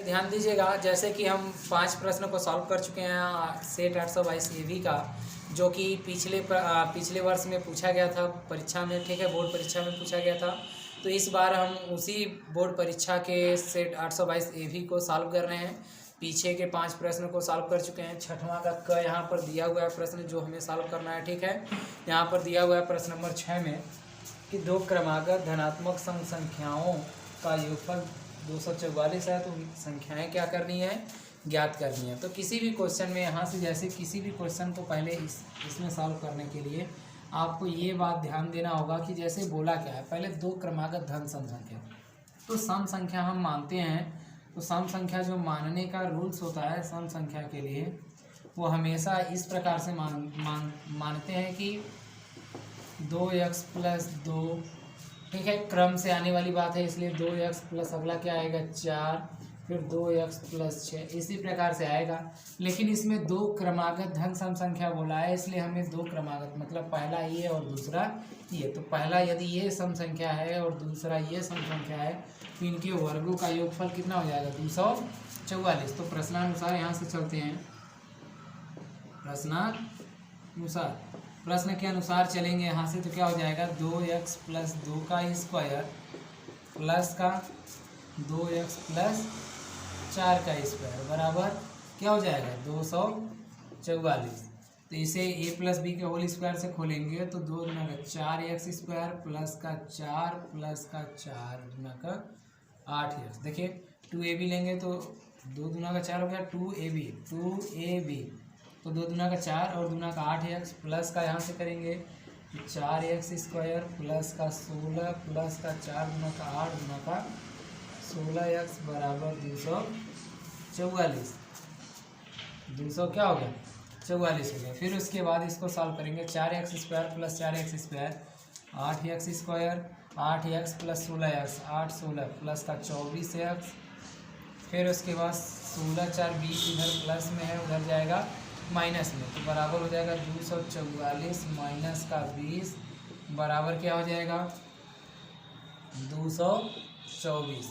ध्यान दीजिएगा, जैसे कि हम 5 प्रश्न को सॉल्व कर चुके हैं सेट 822 AV का, जो कि पिछले वर्ष में पूछा गया था परीक्षा में, ठीक है, बोर्ड परीक्षा में पूछा गया था। तो इस बार हम उसी बोर्ड परीक्षा के सेट 822 AV को सॉल्व कर रहे हैं। पीछे के 5 प्रश्न को सॉल्व कर चुके हैं। छठवां का क यहाँ पर दिया हुआ है प्रश्न जो हमें सॉल्व करना है, ठीक है। यहाँ पर दिया हुआ है प्रश्न नंबर 6 में कि दो क्रमागत धनात्मक सम संख्याओं का योगफल 244 है, तो संख्याएं क्या करनी है, ज्ञात करनी है। तो किसी भी क्वेश्चन में यहाँ से, जैसे किसी भी क्वेश्चन को पहले इसमें सॉल्व करने के लिए आपको ये बात ध्यान देना होगा कि जैसे बोला क्या है, पहले दो क्रमागत धन सम संख्या, तो सम संख्या हम मानते हैं। तो सम संख्या जो मानने का रूल्स होता है सम संख्या के लिए, वो हमेशा इस प्रकार से मानते हैं कि 2x + 2, ठीक है, क्रम से आने वाली बात है, इसलिए 2x प्लस अगला क्या आएगा 4, फिर 2x + 6, इसी प्रकार से आएगा। लेकिन इसमें दो क्रमागत धन सम संख्या बोला है, इसलिए हमें दो क्रमागत मतलब पहला ये और दूसरा ये। तो पहला यदि ये सम संख्या है और दूसरा ये सम संख्या है, तो इनके वर्गों का योगफल कितना हो जाएगा 244। तो प्रश्नानुसार यहाँ से चलते हैं, प्रश्नानुसार, प्रश्न के अनुसार चलेंगे यहाँ से। तो क्या हो जाएगा 2x + 2 का स्क्वायर प्लस का 2x + 4 का स्क्वायर बराबर क्या हो जाएगा 244। तो इसे a + b के होल स्क्वायर से खोलेंगे तो 2 दूना का 4x स्क्वायर प्लस का 4 प्लस का 4 दूना का 8x। देखिए 2ab लेंगे तो 2 दूना का 4 हो गया 2ab, तो 2 दूना का 4 और दूना का 8x प्लस का यहाँ से करेंगे 4x स्क्वायर प्लस का 16 प्लस का 4 दूना का 8 दूना का 16x बराबर 244। 200 क्या हो गया 44 हो गया। फिर उसके बाद इसको सॉल्व करेंगे 4x square plus 4x square 8x square 8x plus 16x 8 16 plus का 24x। फिर उसके बाद 16 4 20 इधर प्लस में है उधर जाएगा माइनस में, तो बराबर हो जाएगा 244 माइनस का 20 बराबर क्या हो जाएगा 224।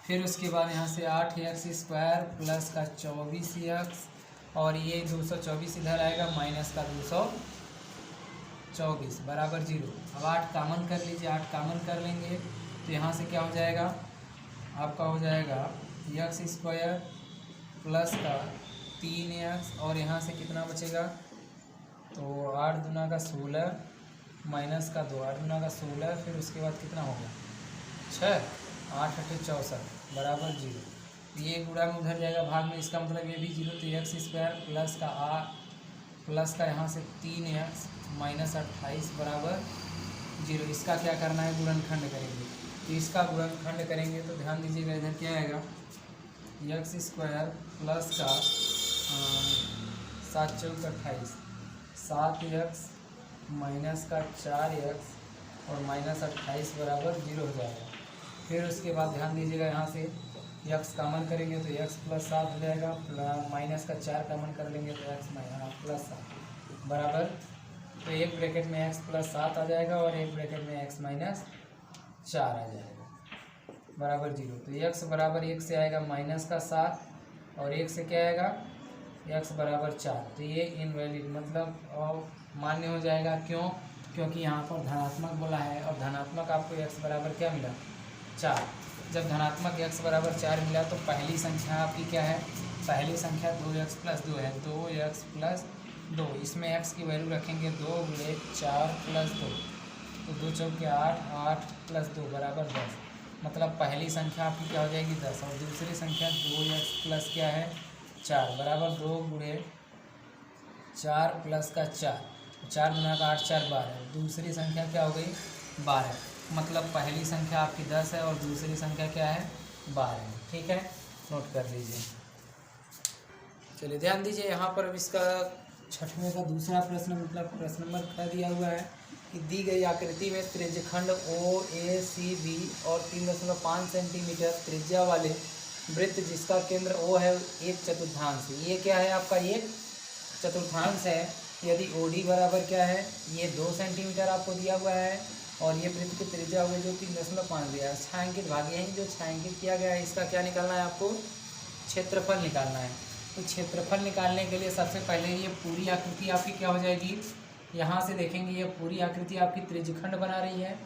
फिर उसके बाद यहाँ से 8x स्क्वायर प्लस का 24x और ये 224 इधर आएगा माइनस का 224 बराबर 0। अब 8 कामन कर लीजिए, 8 कामन कर लेंगे तो यहाँ से क्या हो जाएगा आपका हो जाएगा x स्क्वायर प्लस का 3x और यहाँ से कितना बचेगा, तो 8 दूना का 16 माइनस का 2 8 दूना का 16, फिर उसके बाद कितना हो गया 6 8 8 64 बराबर 0। ये गुणा में उधर जाएगा भाग में, इसका मतलब ये भी 0। तो x स्क्वायर प्लस का प्लस का यहाँ से 3x माइनस 28 बराबर 0। इसका क्या करना है गुणनखंड करेंगे, तो इसका गुणनखंड करेंगे तो ध्यान दीजिएगा इधर क्या आएगा x स्क्वायर प्लस का 7 चौक 28 7x माइनस का 4x और माइनस 28 बराबर 0 हो जाएगा। फिर उसके बाद ध्यान दीजिएगा यहाँ से x कामन करेंगे तो x + 7 हो जाएगा, माइनस का 4 कामन कर लेंगे तो x + 7 बराबर, तो एक ब्रैकेट में x + 7 आ जाएगा और एक ब्रैकेट में x - 4 आ जाएगा बराबर 0। तो x बराबर 1 से आएगा माइनस का 7 और 1 से क्या आएगा x बराबर 4। तो ये इनवैलिड मतलब मान्य हो जाएगा। क्यों, क्योंकि यहाँ पर धनात्मक बोला है और धनात्मक आपको x बराबर क्या मिला 4। जब धनात्मक x बराबर 4 मिला तो पहली संख्या आपकी क्या है, पहली संख्या 2x + 2 है, 2x + 2, इसमें x की वैल्यू रखेंगे 2 × 4 + 2, तो 2 चौक 8 8 + 2 बराबर 10, मतलब पहली संख्या आपकी क्या हो जाएगी 10 और दूसरी संख्या 2x प्लस क्या है 4 बराबर 2 × 4 प्लस का 4, 4 दूना का 8 4 12, दूसरी संख्या क्या हो गई 12, मतलब पहली संख्या आपकी 10 है और दूसरी संख्या क्या है 12 है। ठीक है, नोट कर लीजिए। चलिए ध्यान दीजिए यहाँ पर अब इसका छठवें का दूसरा प्रश्न मतलब प्रश्न नंबर क्या दिया हुआ है कि दी गई आकृति में त्रिज्यखंड OACB और 3.5 सेंटीमीटर त्रिज्या वाले वृत्त जिसका केंद्र O है एक चतुर्थांश, ये क्या है आपका एक चतुर्थांश है। यदि OD बराबर क्या है, ये 2 सेंटीमीटर आपको दिया हुआ है और ये वृत्त की त्रिज्या हुई जो 3.5 दिया है। छायांकित भाग यही जो छायांकित किया गया है इसका क्या निकालना है आपको क्षेत्रफल निकालना है। तो क्षेत्रफल निकालने के लिए सबसे पहले ये पूरी आकृति आपकी क्या हो जाएगी, यहाँ से देखेंगे ये पूरी आकृति आपकी त्रिज्यखंड बना रही है।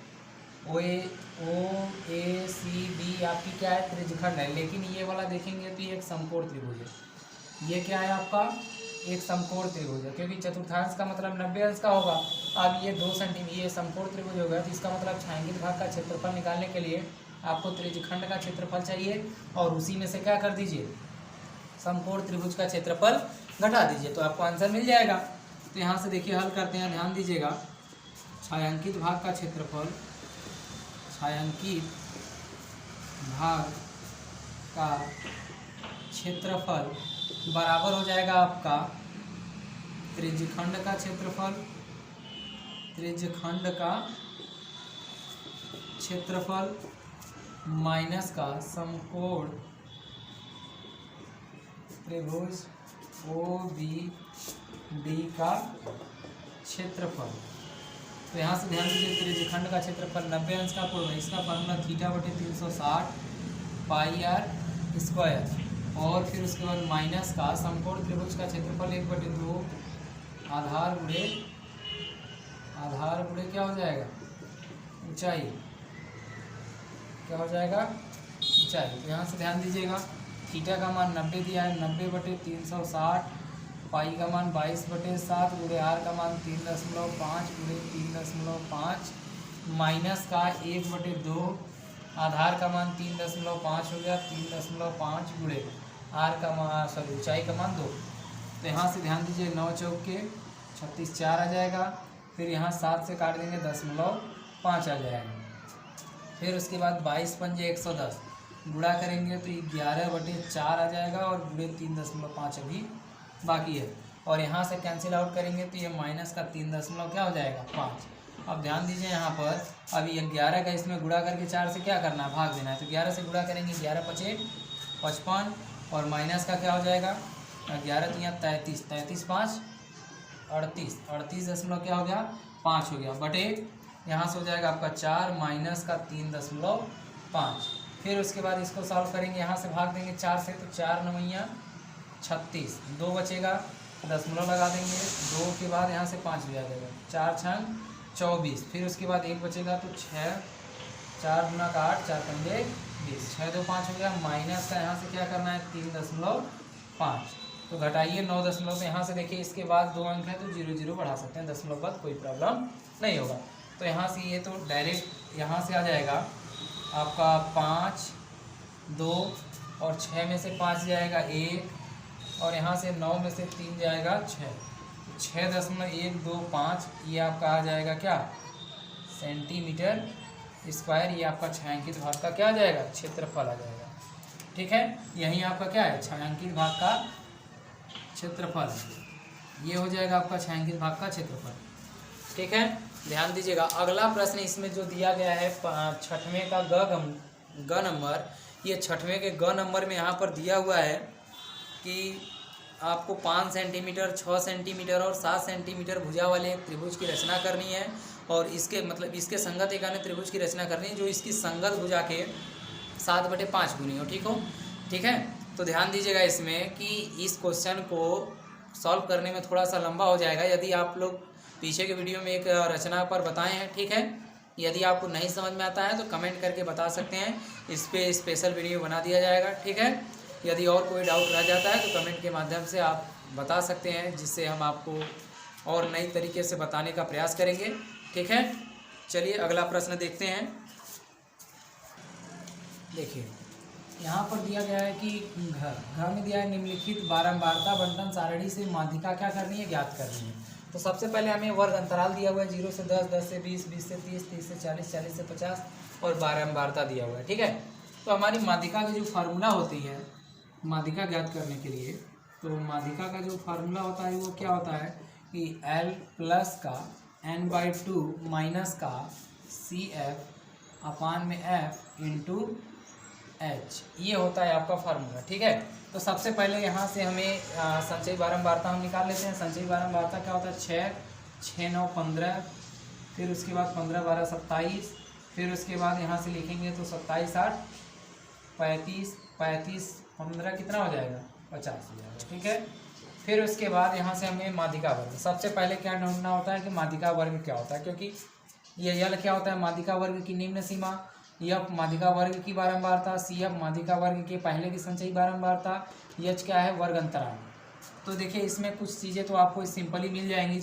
ओ ए सी बी आपकी क्या है, त्रिज्यखंड है। लेकिन ये वाला देखेंगे तो ये एक समकोण त्रिभुज है। ये क्या है आपका, एक समकोण त्रिभुज है, क्योंकि चतुर्थांश का मतलब 90 अंश का होगा। अब ये 2 सेंटीमीटर ये समकोण त्रिभुज होगा, तो इसका मतलब छायांकित भाग का क्षेत्रफल निकालने के लिए आपको त्रिज्यखंड का क्षेत्रफल चाहिए, और उसी में से क्या कर दीजिए, समकोण त्रिभुज का क्षेत्रफल घटा दीजिए, तो आपको आंसर मिल जाएगा। तो यहाँ से देखिए हल करते हैं, ध्यान दीजिएगा। छायांकित भाग का क्षेत्रफल, छायांकित भाग का क्षेत्रफल बराबर हो जाएगा आपका त्रिज्यखंड का क्षेत्रफल, त्रिज्यखंड का क्षेत्रफल माइनस का समकोण त्रिभुज ओ बी डी का क्षेत्रफल। तो यहाँ से ध्यान दीजिए, त्रिज्यखंड का क्षेत्रफल 90 अंश का कोण है, इसका फॉर्मूला θ/360 पाई आर स्क्वायर, और फिर उसके बाद माइनस का समकोण त्रिभुज का क्षेत्रफल 1/2 आधार गुणे क्या हो जाएगा, ऊंचाई, क्या हो जाएगा, ऊंचाई। तो यहाँ से ध्यान दीजिएगा, थीटा का मान 90 दिया है, 90/360, पाई का मान 22/7 गुणे आर का मान 3.5 गुणे 3.5, माइनस का 1/2 आधार का मान 3.5 हो गया, 3.5 गुणे आर का मान सॉरी ऊंचाई का मान 2। तो यहाँ से ध्यान दीजिए, 9 चौक के 36 4 आ जाएगा, फिर यहाँ 7 से काट देंगे 0.5 आ जाएगा, फिर उसके बाद 22 पंजे 110 गुणा करेंगे तो 11/4 आ जाएगा, और गुणे 3.5 अभी बाकी है, और यहाँ से कैंसिल आउट करेंगे तो ये माइनस का 3 दशमलव क्या हो जाएगा 5। अब ध्यान दीजिए यहाँ पर, अभी 11 का इसमें गुणा करके 4 से क्या करना है, भाग देना है। तो 11 से गुणा करेंगे, 11×5 = 55, और माइनस का क्या हो जाएगा, 11 तो यहाँ 33, 33×5 38, 38 दशमलव क्या हो गया 5 हो गया, बटे यहाँ से हो जाएगा आपका 4 माइनस का 3.5। फिर उसके बाद इसको सॉल्व करेंगे, यहाँ से भाग देंगे 4 से, तो 4 9 36, 2 बचेगा, दशमलव लगा देंगे, 2 के बाद यहाँ से 5 हो जाएगा, 4 6 24, फिर उसके बाद 1 बचेगा, तो 6 4 गुना का 8 4 पंजे 20, 6 2 5 हो गया, माइनस का यहाँ से क्या करना है 3.5, तो घटाइए 9 दशमलव। तो यहाँ से देखिए इसके बाद 2 अंक है तो 0 0 बढ़ा सकते हैं, दशमलव बाद कोई प्रॉब्लम नहीं होगा। तो यहाँ से ये तो डायरेक्ट यहाँ से आ जाएगा आपका 5 2, और 6 में से 5 जाएगा 1, और यहाँ से 9 में से 3 जाएगा 6, 6.125 ये आपका आ जाएगा क्या, सेंटीमीटर स्क्वायर। ये आपका छायांकित भाग का क्या आ जाएगा, क्षेत्रफल आ जाएगा। ठीक है, यही आपका क्या है, छायांकित भाग का क्षेत्रफल, ये हो जाएगा आपका छायांकित भाग का क्षेत्रफल। ठीक है, ध्यान दीजिएगा। अगला प्रश्न इसमें जो दिया गया है 6वें का ग नंबर, ये 6वें के ग नंबर में यहाँ पर दिया हुआ है कि आपको 5 सेंटीमीटर 6 सेंटीमीटर और 7 सेंटीमीटर भुजा वाले एक त्रिभुज की रचना करनी है, और इसके मतलब इसके संगत एक अन्य त्रिभुज की रचना करनी है जो इसकी संगत भुजा के 7/5 गुनी हो। ठीक है, तो ध्यान दीजिएगा इसमें कि इस क्वेश्चन को सॉल्व करने में थोड़ा सा लंबा हो जाएगा, यदि आप लोग पीछे के वीडियो में एक रचना पर बताए हैं। ठीक है, यदि आपको नहीं समझ में आता है तो कमेंट करके बता सकते हैं, इस पर स्पेशल वीडियो बना दिया जाएगा। ठीक है, यदि और कोई डाउट रह जाता है तो कमेंट के माध्यम से आप बता सकते हैं, जिससे हम आपको और नई तरीके से बताने का प्रयास करेंगे। ठीक है, चलिए अगला प्रश्न देखते हैं। देखिए यहाँ पर दिया गया है कि घर में दिया है निम्नलिखित बारंबारता बंटन सारणी से माध्यिका क्या करनी है, ज्ञात करनी है। तो सबसे पहले हमें वर्ग अंतराल दिया हुआ है 0 से 10, 10 से 20, 20 से 30, 30 से 40, 40 से 50, और बारंबारता दिया हुआ है। ठीक है, तो हमारी माध्यिका की जो फार्मूला होती है माध्यिका ज्ञात करने के लिए, तो माध्यिका का जो फार्मूला होता है वो क्या होता है कि L प्लस का n/2 माइनस का CF अपान में F इंटू H, ये होता है आपका फार्मूला। ठीक है, तो सबसे पहले यहाँ से हमें संचयी बारंबारता हम निकाल लेते हैं। संचयी बारंबारता क्या होता है, 6 6 9 15, फिर उसके बाद 15 12 27, फिर उसके बाद यहाँ से लिखेंगे तो 27 8 35 35 15 कितना हो जाएगा 50 हो जाएगा। ठीक है, फिर उसके बाद यहाँ से हमें माध्यिका वर्ग, सबसे पहले क्या ढूंढना होता है कि माध्यिका वर्ग क्या होता है, क्योंकि ये यल क्या होता है माध्यिका वर्ग की निम्न सीमा, यफ माध्यिका वर्ग की बारंबारता, सी एफ माध्यिका वर्ग के पहले की संचयी बारंबारता, एच क्या है वर्ग अंतराल। तो देखिए इसमें कुछ चीज़ें तो आपको सिंपली मिल जाएंगी,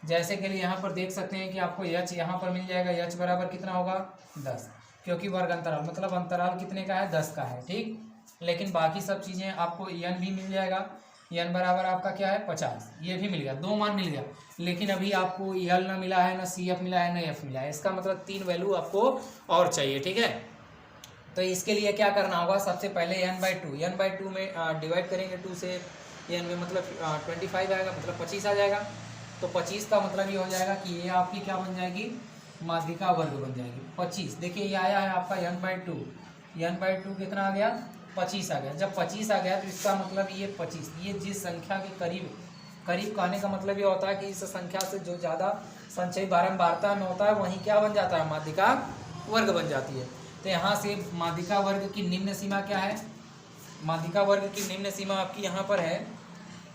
जैसे के लिए यहाँ पर देख सकते हैं कि आपको एच यहाँ पर मिल जाएगा, एच बराबर कितना होगा 10, क्योंकि वर्ग अंतराल मतलब अंतराल कितने का है 10 का है। ठीक, लेकिन बाकी सब चीज़ें आपको एन भी मिल जाएगा, एन बराबर आपका क्या है 50, ये भी मिल गया, 2 मान मिल गया। लेकिन अभी आपको यल ना मिला है, ना सी एफ मिला है, ना एफ मिला है, इसका मतलब 3 वैल्यू आपको और चाहिए। ठीक है, तो इसके लिए क्या करना होगा, सबसे पहले n/2 में डिवाइड करेंगे 2 से n में, मतलब 25 आएगा, मतलब 25 आ जाएगा। तो 25 का मतलब ये हो जाएगा कि ये आपकी क्या बन जाएगी माध्यिका वर्ग बन जाएगी 25। देखिए ये आया है आपका n/2 कितना आ गया 25 आ गया। जब 25 आ गया तो इसका मतलब ये 25, ये जिस संख्या के करीब कहने का मतलब ये होता है कि इस संख्या से जो ज़्यादा संचयी बारंबारता में होता है वहीं क्या बन जाता है माध्यिका वर्ग बन जाती है। तो यहाँ से माध्यिका वर्ग की निम्न सीमा क्या है, माध्यिका वर्ग की निम्न सीमा आपकी यहाँ पर है,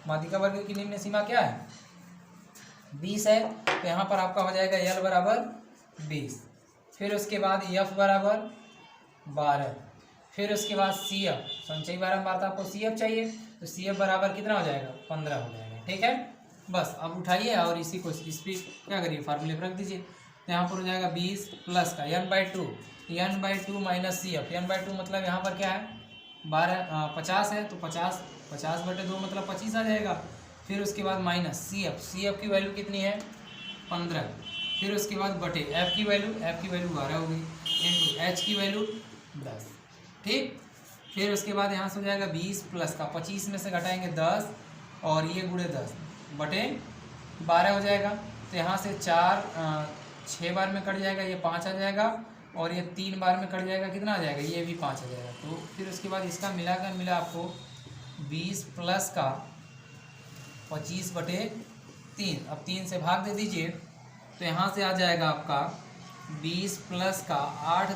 माध्यिका वर्ग की निम्न सीमा क्या है 20 है। तो यहाँ पर आपका हो जाएगा यल बराबर 20, फिर उसके बाद एफ बराबर 12, फिर उसके बाद सी एफ संचयी बारंबारता आपको सी एफ चाहिए, तो सी एफ बराबर कितना हो जाएगा 15 हो जाएगा। ठीक है, बस अब उठाइए और इसी को इस पर क्या करिए फार्मूले पर रख दीजिए। तो यहाँ पर हो जाएगा 20 प्लस का n/2 minus C F, n/2 मतलब यहाँ पर क्या है 50 है, तो 50/2 मतलब 25 आ जाएगा। फिर उसके बाद माइनस सी एफ की वैल्यू कितनी है 15, फिर उसके बाद बटे एफ की वैल्यू 12 हो गई, इंटू एच की वैल्यू 10। ठीक, फिर उसके बाद यहाँ से हो जाएगा 20 प्लस का 25 में से घटाएंगे 10 और ये गुणे 10 बटे 12 हो जाएगा। तो यहाँ से 6 बार में कट जाएगा, ये 5 आ जाएगा, और ये 3 बार में कट जाएगा, कितना आ जाएगा ये भी 5 आ जाएगा। तो फिर उसके बाद इसका मिला आपको 20 प्लस का 25/3, अब 3 से भाग दे दीजिए, तो यहाँ से आ जाएगा आपका 20 प्लस का 8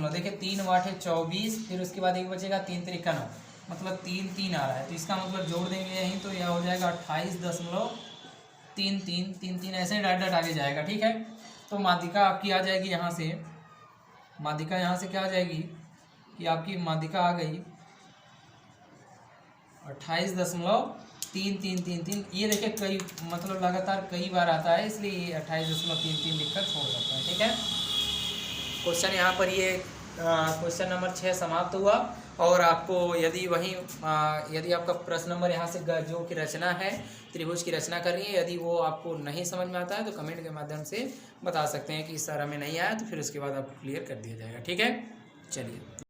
देखिए 3 वाट है 24, फिर उसके बाद एक बचेगा 3 3 9, मतलब 3 आ रहा है। तो इसका मतलब जोड़ देंगे यहीं तो यह हो जाएगा 28.33 ऐसे डॉट आगे जाएगा। ठीक है, तो माध्यिका आपकी आ जाएगी यहाँ से, माध्यिका यहाँ से क्या आ जाएगी कि आपकी माध्यिका आ गई 28.3333। ये देखिए कई मतलब लगातार कई बार आता है, इसलिए ये 28.33 लिखकर छोड़ सकते हैं। ठीक है, क्वेश्चन यहाँ पर ये क्वेश्चन नंबर 6 समाप्त हुआ। और आपको यदि आपका प्रश्न नंबर यहाँ से जो कि रचना है त्रिभुज की रचना करनी है, यदि वो आपको नहीं समझ में आता है तो कमेंट के माध्यम से बता सकते हैं कि सर हमें नहीं आया, तो फिर उसके बाद आपको क्लियर कर दिया जाएगा। ठीक है, चलिए।